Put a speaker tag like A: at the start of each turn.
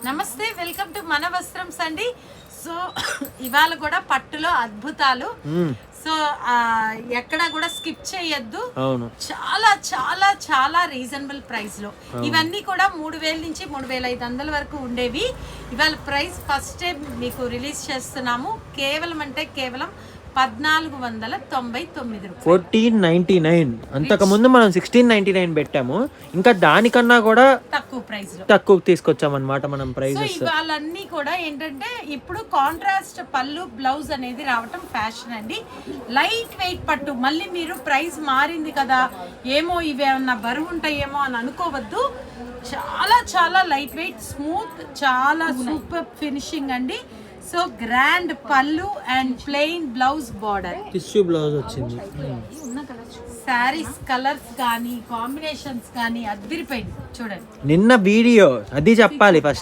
A: నమస్తే, welcome to మన వస్త్రంస్ అండి. సో ఇవాళ కూడా పట్టులో అద్భుతాలు. సో ఎక్కడ కూడా స్కిప్ చేయొద్దు. చాలా చాలా చాలా రీజనబుల్ ప్రైస్ లో ఇవన్నీ కూడా 3000 నుంచి 3500 వరకు ఉండేవి. ఇవాళ ప్రైస్ ఫస్ట్ టైం మీకు రిలీజ్ చేస్తున్నాము. కేవలం అంటే కేవలం 1499 రూపాయలు.
B: 1499. అంతకు ముందు మనం 1699 పెట్టాము. ఇంకా దానికన్నా కూడా
A: తక్కువ ప్రైస్ లో
B: తక్కువ తీసుకొచ్చామన్నమాట మనం ప్రైజెస్.
A: ఇవాళన్నీ కూడా ఏంటంటే ఇప్పుడు కాంట్రాస్ట్ పళ్ళు బ్లౌజ్ అనేది రావటం ఫ్యాషన్ అండి. లైట్ వెయిట్ పట్టు. మళ్ళీ మీరు ప్రైస్ మారింది కదా ఏమో ఇవేమన్నా బరువు ఉంటాయేమో అని అనుకోవద్దు. చాలా చాలా లైట్ వెయిట్, స్మూత్, చాలా సూపర్ ఫినిషింగ్ అండి. సో గ్రాండ్ పళ్ళు and plain blouse border,
B: tissue blouse వచ్చింది.
A: శారీస్ కలర్స్ కానీ కాంబినేషన్స్ కానీ అదిరిపోయింది చూడండి.
B: నిన్న వీడియో అది చెప్పాలి ఫస్ట్.